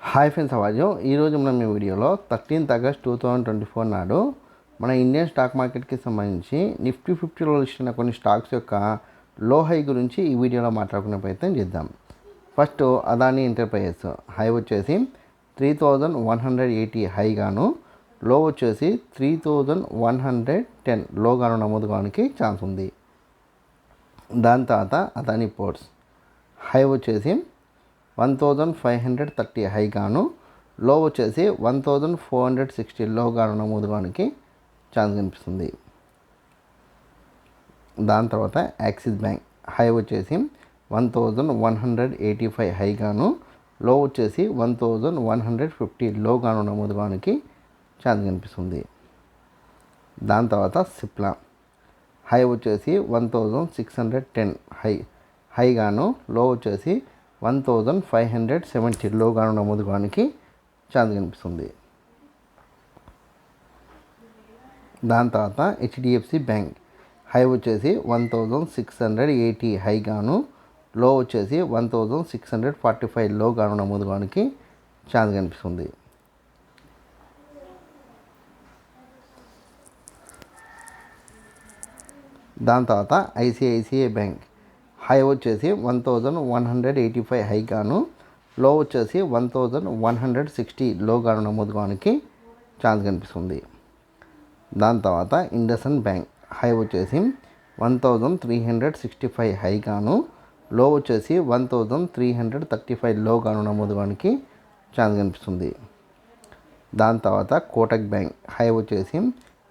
Hi friends, అవాజు ఈరోజు మనం ఈ వీడియోలో 13th August 2024 నాడు మన ఇండియన్ స్టాక్ మార్కెట్కి సంబంధించి నిఫ్టీ 50లో లిస్ట్ అయిన కొన్ని స్టాక్స్ యొక్క లో హై గురించి ఈ వీడియోలో మాట్లాడుకునే ప్రయత్నం చేద్దాం. ఫస్ట్ అదానీ ఎంటర్ప్రైజెస్ హై వచ్చేసి 3180 హైగాను, లో వచ్చేసి 3110 లోగాను నమోదు కావడానికి ఛాన్స్ ఉంది. దాని తర్వాత అదానీ పోర్ట్స్ హై వచ్చేసి 1530 హైగాను, లో వచ్చేసి 1460 లోగాను నమోదు కావడానికి ఛాన్స్ కనిపిస్తుంది. దాని తర్వాత యాక్సిస్ బ్యాంక్ హై వచ్చేసి 1185 హైగాను, లో వచ్చేసి 1150 లోగాను నమోదు కావడానికి ఛాన్స్ కనిపిస్తుంది. దాని తర్వాత సిప్లా హై వచ్చేసి 1610 హైగాను, లో వచ్చేసి 1570 లోగాను నమోదు కావడానికి ఛాన్స్ కనిపిస్తుంది. దాని తర్వాత హెచ్డిఎఫ్సి బ్యాంక్ హై వచ్చేసి 1680 హైగాను, లో వచ్చేసి 1645 లోగాను నమోదు కావడానికి ఛాన్స్ కనిపిస్తుంది. దాని తర్వాత ఐసిఐసిఐ బ్యాంక్ హై వచ్చేసి 1185 హైగాను, లో వచ్చేసి 1160 లోగాను నమోదు కావడానికి ఛాన్స్ కనిపిస్తుంది. దాని తర్వాత ఇండస్ఇండ్ బ్యాంక్ హై వచ్చేసి 1365 హైగాను, లో వచ్చేసి 1335 లోగాను నమోదు కావడానికి ఛాన్స్ కనిపిస్తుంది. దాని తర్వాత కోటక్ బ్యాంక్ హై వచ్చేసి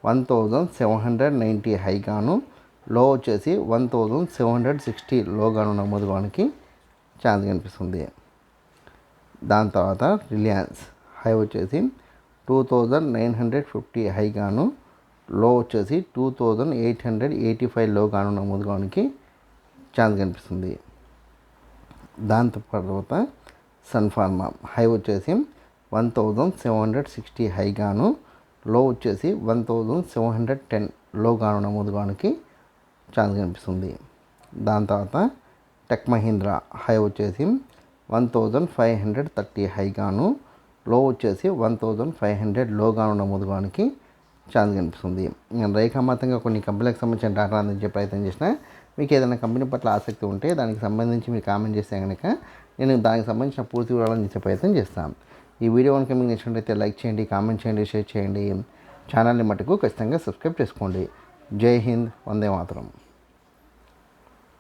1790 హైగాను, లో వచ్చేసి 1760 లోగాను నమోదు కావడానికి ఛాన్స్ కనిపిస్తుంది. దాని తర్వాత రిలయన్స్ హై వచ్చేసి 2950 హైగాను, లో వచ్చేసి 2885 లోగాను నమోదు కావడానికి ఛాన్స్ కనిపిస్తుంది. దాని తర్వాత సన్ ఫార్మా హై వచ్చేసి 1760 హైగాను, లో వచ్చేసి 1710 లోగాను నమోదు కావడానికి ఛాన్స్ కనిపిస్తుంది. దాని తర్వాత టెక్ మహీంద్రా హై వచ్చేసి 1530 హైగాను, లో వచ్చేసి 1500 లోగాను నమోదు కావడానికి ఛాన్స్ కనిపిస్తుంది. నేను రేఖామాతంగా కొన్ని కంపెనీలకు సంబంధించిన డేటా అందించే ప్రయత్నం చేసిన. మీకు ఏదైనా కంపెనీ పట్ల ఆసక్తి ఉంటే దానికి సంబంధించి మీరు కామెంట్ చేస్తే కనుక నేను దానికి సంబంధించిన పూర్తి వివరాలను ఇచ్చే ప్రయత్నం చేస్తాను. ఈ వీడియో కనుక మీకు నచ్చినట్లయితే లైక్ చేయండి, కామెంట్ చేయండి, షేర్ చేయండి. ఛానల్ని మటుకు ఖచ్చితంగా సబ్స్క్రైబ్ చేసుకోండి. జై హింద్, వందే మాతరం.